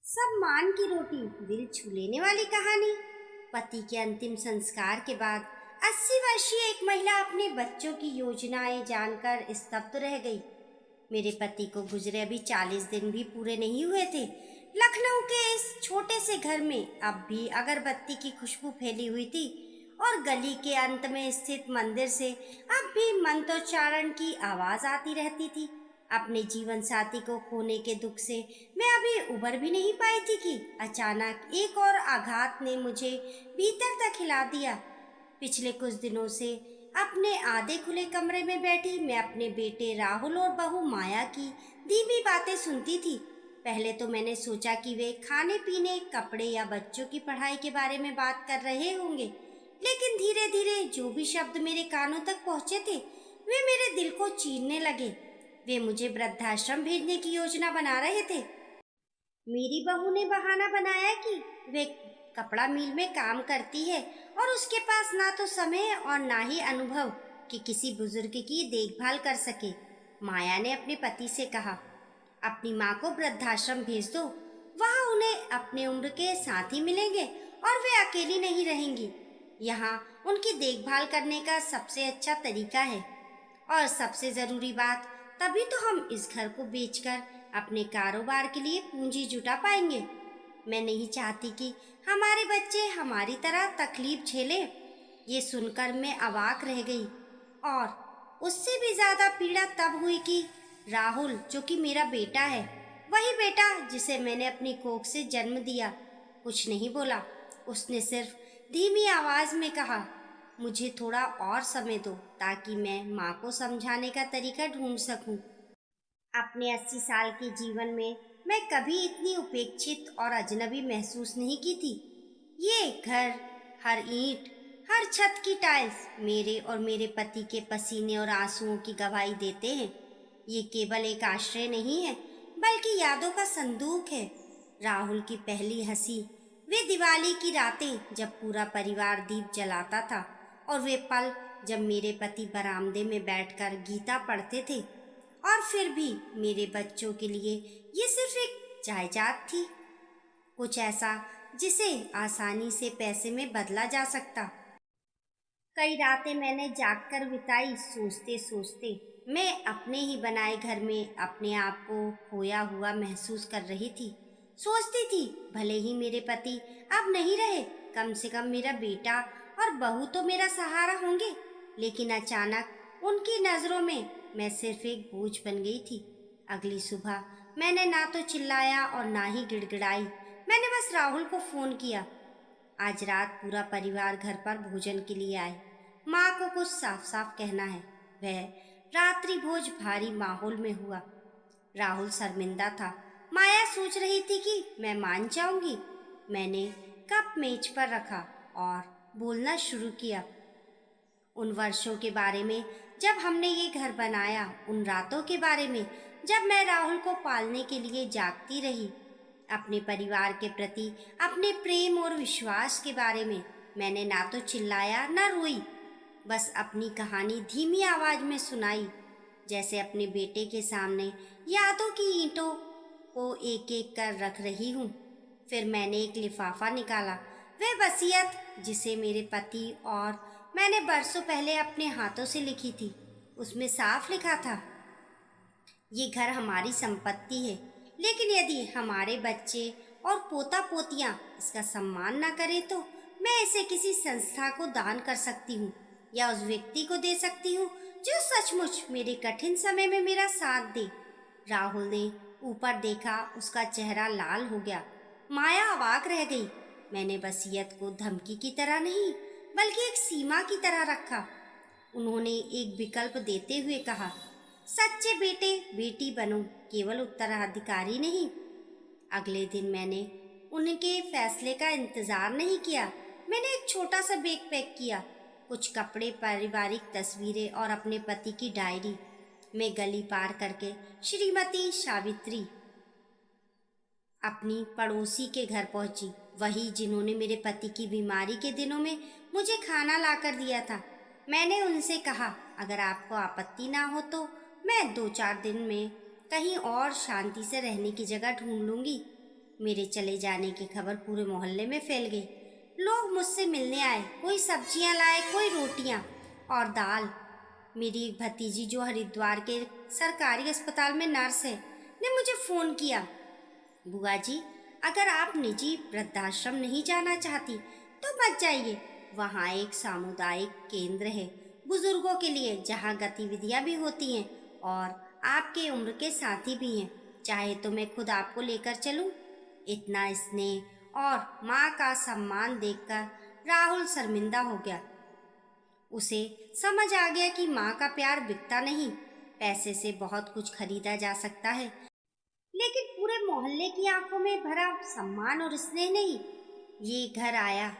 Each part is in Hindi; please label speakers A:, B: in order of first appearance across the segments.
A: सम्मान की रोटी, दिल छू लेने वाली कहानी। पति के अंतिम संस्कार के बाद 80 वर्षीय एक महिला अपने बच्चों की योजनाएं जानकर स्तब्ध रह गई। मेरे पति को गुजरे अभी 40 दिन भी पूरे नहीं हुए थे। लखनऊ के इस छोटे से घर में अब भी अगरबत्ती की खुशबू फैली हुई थी और गली के अंत में स्थित मंदिर से अब भी मंत्रोच्चारण की आवाज आती रहती थी। अपने जीवन साथी को खोने के दुख से मैं अभी उबर भी नहीं पाई थी कि अचानक एक और आघात ने मुझे भीतर तक हिला दिया। पिछले कुछ दिनों से अपने आधे खुले कमरे में बैठी मैं अपने बेटे राहुल और बहू माया की धीमी बातें सुनती थी। पहले तो मैंने सोचा कि वे खाने पीने, कपड़े या बच्चों की पढ़ाई के बारे में बात कर रहे होंगे, लेकिन धीरे धीरे जो भी शब्द मेरे कानों तक पहुंचे थे वे मेरे दिल को चीरने लगे। वे मुझे वृद्धाश्रम भेजने की योजना बना रहे थे। मेरी बहू ने बहाना बनाया कि वे कपड़ा मिल में काम करती है और उसके पास ना तो समय और ना ही अनुभव कि किसी बुजुर्ग की देखभाल कर सके। माया ने अपने पति से कहा, अपनी माँ को वृद्धाश्रम भेज दो, वहाँ उन्हें अपने उम्र के साथी मिलेंगे और वे अकेली नहीं रहेंगी। यहाँ उनकी देखभाल करने का सबसे अच्छा तरीका है। और सबसे ज़रूरी बात, तभी तो हम इस घर को बेचकर अपने कारोबार के लिए पूंजी जुटा पाएंगे। मैं नहीं चाहती कि हमारे बच्चे हमारी तरह तकलीफ झेलें। ये सुनकर मैं अवाक रह गई और उससे भी ज़्यादा पीड़ा तब हुई कि राहुल, जो कि मेरा बेटा है, वही बेटा जिसे मैंने अपनी कोख से जन्म दिया, कुछ नहीं बोला। उसने सिर्फ धीमी आवाज़ में कहा, मुझे थोड़ा और समय दो ताकि मैं माँ को समझाने का तरीका ढूंढ सकूं। अपने 80 साल के जीवन में मैं कभी इतनी उपेक्षित और अजनबी महसूस नहीं की थी। ये घर, हर ईंट, हर छत की टाइल्स मेरे और मेरे पति के पसीने और आंसुओं की गवाही देते हैं। ये केवल एक आश्रय नहीं है, बल्कि यादों का संदूक है। राहुल की पहली हंसी, वे दिवाली की रातें जब पूरा परिवार दीप जलाता था, और वे पल जब मेरे पति बरामदे में बैठकर गीता पढ़ते थे। और फिर भी मेरे बच्चों के लिए ये सिर्फ एक जायदाद थी, कुछ ऐसा जिसे आसानी से पैसे में बदला जा सकता। कई रातें मैंने जागकर बिताई, सोचते सोचते। मैं अपने ही बनाए घर में अपने आप को खोया हुआ महसूस कर रही थी। सोचती थी, भले ही मेरे पति अब नहीं रहे, कम से कम मेरा बेटा और बहू तो मेरा सहारा होंगे। लेकिन अचानक उनकी नज़रों में मैं सिर्फ एक बोझ बन गई थी। अगली सुबह मैंने ना तो चिल्लाया और ना ही गिड़गिड़ाई। मैंने बस राहुल को फ़ोन किया। आज रात पूरा परिवार घर पर भोजन के लिए आए। माँ को कुछ साफ साफ कहना है। वह रात्रि भोज भारी माहौल में हुआ। राहुल शर्मिंदा था। माया सोच रही थी कि मैं मान जाऊंगी। मैंने कप मेज पर रखा और बोलना शुरू किया। उन वर्षों के बारे में जब हमने ये घर बनाया, उन रातों के बारे में जब मैं राहुल को पालने के लिए जागती रही, अपने परिवार के प्रति अपने प्रेम और विश्वास के बारे में। मैंने ना तो चिल्लाया ना रोई, बस अपनी कहानी धीमी आवाज़ में सुनाई, जैसे अपने बेटे के सामने यादों की ईंटों को एक एक कर रख रही हूँ। फिर मैंने एक लिफाफा निकाला, वह वसीयत जिसे मेरे पति और मैंने बरसों पहले अपने हाथों से लिखी थी। उसमें साफ लिखा था, ये घर हमारी संपत्ति है, लेकिन यदि हमारे बच्चे और पोता पोतियाँ इसका सम्मान न करें तो मैं इसे किसी संस्था को दान कर सकती हूँ या उस व्यक्ति को दे सकती हूँ जो सचमुच मेरे कठिन समय में मेरा साथ दे। राहुल ने ऊपर देखा, उसका चेहरा लाल हो गया। माया अवाक रह गई। मैंने वसीयत को धमकी की तरह नहीं, बल्कि एक सीमा की तरह रखा। उन्होंने एक विकल्प देते हुए कहा, सच्चे बेटे बेटी बनो, केवल उत्तराधिकारी नहीं। अगले दिन मैंने उनके फैसले का इंतज़ार नहीं किया। मैंने एक छोटा सा बैग पैक किया, कुछ कपड़े, पारिवारिक तस्वीरें और अपने पति की डायरी। मैं गली पार करके श्रीमती सावित्री, अपनी पड़ोसी के घर पहुंची, वही जिन्होंने मेरे पति की बीमारी के दिनों में मुझे खाना लाकर दिया था। मैंने उनसे कहा, अगर आपको आपत्ति ना हो तो मैं 2-4 दिन में कहीं और शांति से रहने की जगह ढूंढ लूँगी। मेरे चले जाने की खबर पूरे मोहल्ले में फैल गई। लोग मुझसे मिलने आए, कोई सब्जियां लाए, कोई रोटियां और दाल। मेरी एक भतीजी जो हरिद्वार के सरकारी अस्पताल में नर्स है ने मुझे फ़ोन किया, बुआ जी, अगर आप निजी वृद्धाश्रम नहीं जाना चाहती तो मत जाइए। वहाँ एक सामुदायिक केंद्र है बुजुर्गों के लिए, जहाँ गतिविधियाँ भी होती हैं और आपके उम्र के साथी भी हैं। चाहे तो मैं खुद आपको लेकर चलूँ। इतना स्नेह और माँ का सम्मान देखकर राहुल शर्मिंदा हो गया। उसे समझ आ गया कि माँ का प्यार बिकता नहीं, पैसे से बहुत कुछ खरीदा जा सकता है, लेकिन पूरे मोहल्ले की आंखों में भरा सम्मान और स्नेह नहीं। ये घर आया,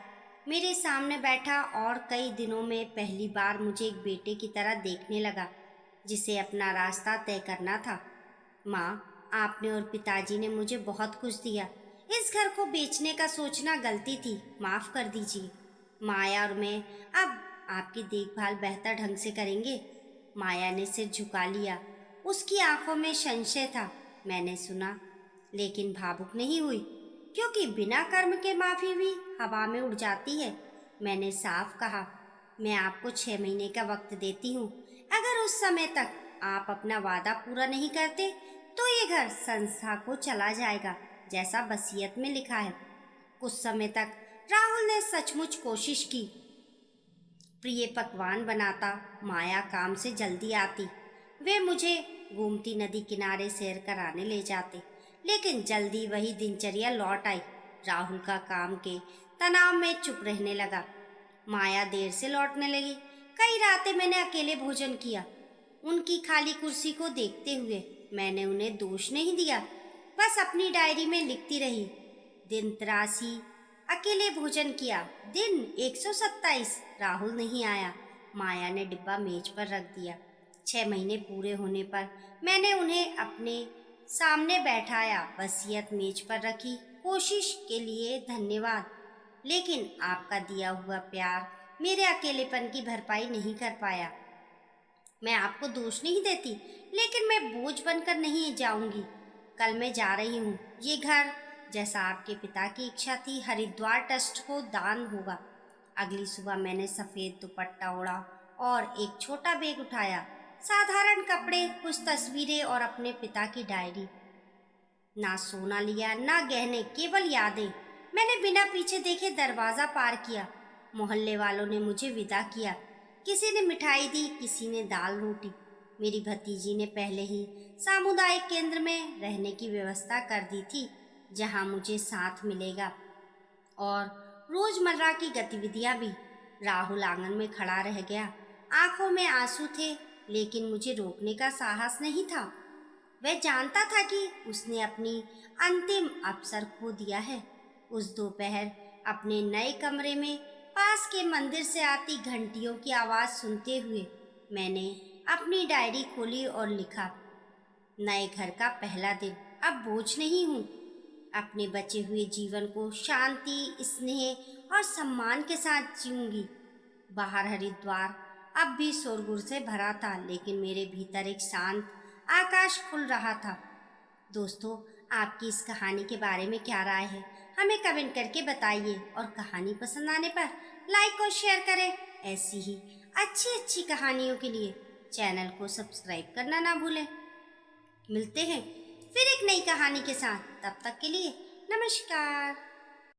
A: मेरे सामने बैठा और कई दिनों में पहली बार मुझे एक बेटे की तरह देखने लगा, जिसे अपना रास्ता तय करना था। माँ, आपने और पिताजी ने मुझे बहुत कुछ दिया। इस घर को बेचने का सोचना गलती थी, माफ़ कर दीजिए। माया और मैं अब आपकी देखभाल बेहतर ढंग से करेंगे। माया ने सिर झुका लिया, उसकी आंखों में संशय था। मैंने सुना, लेकिन भावुक नहीं हुई, क्योंकि बिना कर्म के माफ़ी भी हवा में उड़ जाती है। मैंने साफ कहा, मैं आपको 6 महीने का वक्त देती हूँ। अगर उस समय तक आप अपना वादा पूरा नहीं करते तो ये घर संस्था को चला जाएगा, जैसा वसीयत में लिखा है। कुछ समय तक राहुल ने सचमुच कोशिश की। प्रिय पकवान बनाता, माया काम से जल्दी आती, वे मुझे गोमती नदी किनारे सैर कराने ले जाते, लेकिन जल्दी वही दिनचर्या लौट आई। राहुल का काम के तनाव में चुप रहने लगा। माया देर से लौटने लगी। कई रातें मैंने अकेले भोजन किया, उनकी खाली कुर्सी को देखते हुए। मैंने उन्हें दोष नहीं दिया, बस अपनी डायरी में लिखती रही, दिन 83 अकेले भोजन किया, दिन 127 राहुल नहीं आया। माया ने डिब्बा मेज पर रख दिया। 6 महीने पूरे होने पर मैंने उन्हें अपने सामने बैठाया, वसीयत मेज पर रखी। कोशिश के लिए धन्यवाद, लेकिन आपका दिया हुआ प्यार मेरे अकेलेपन की भरपाई नहीं कर पाया। मैं आपको दोष नहीं देती, लेकिन मैं बोझ बनकर नहीं जाऊंगी। कल मैं जा रही हूँ। ये घर, जैसा आपके पिता की इच्छा थी, हरिद्वार ट्रस्ट को दान होगा। अगली सुबह मैंने सफ़ेद दुपट्टा ओढ़ा और एक छोटा बैग उठाया। साधारण कपड़े, कुछ तस्वीरें और अपने पिता की डायरी। ना सोना लिया, ना गहने, केवल यादें। मैंने बिना पीछे देखे दरवाज़ा पार किया। मोहल्ले वालों ने मुझे विदा किया। किसी ने मिठाई दी, किसी ने दाल रोटी। मेरी भतीजी ने पहले ही सामुदायिक केंद्र में रहने की व्यवस्था कर दी थी, जहां मुझे साथ मिलेगा और रोजमर्रा की गतिविधियां भी। राहुल आंगन में खड़ा रह गया, आंखों में आंसू थे, लेकिन मुझे रोकने का साहस नहीं था। वह जानता था कि उसने अपनी अंतिम अवसर खो दिया है। उस दोपहर अपने नए कमरे में पास के मंदिर से आती घंटियों की आवाज़ सुनते हुए मैंने अपनी डायरी खोली और लिखा, नए घर का पहला दिन, अब बोझ नहीं हूँ। अपने बचे हुए जीवन को शांति, स्नेह और सम्मान के साथ जीऊंगी। बाहर हरिद्वार अब भी शोरगुल से भरा था, लेकिन मेरे भीतर एक शांत आकाश खुल रहा था। दोस्तों, आपकी इस कहानी के बारे में क्या राय है, हमें कमेंट करके बताइए, और कहानी पसंद आने पर लाइक और शेयर करें। ऐसी ही अच्छी अच्छी कहानियों के लिए चैनल को सब्सक्राइब करना ना भूलें। मिलते हैं फिर एक नई कहानी के साथ, तब तक के लिए नमस्कार।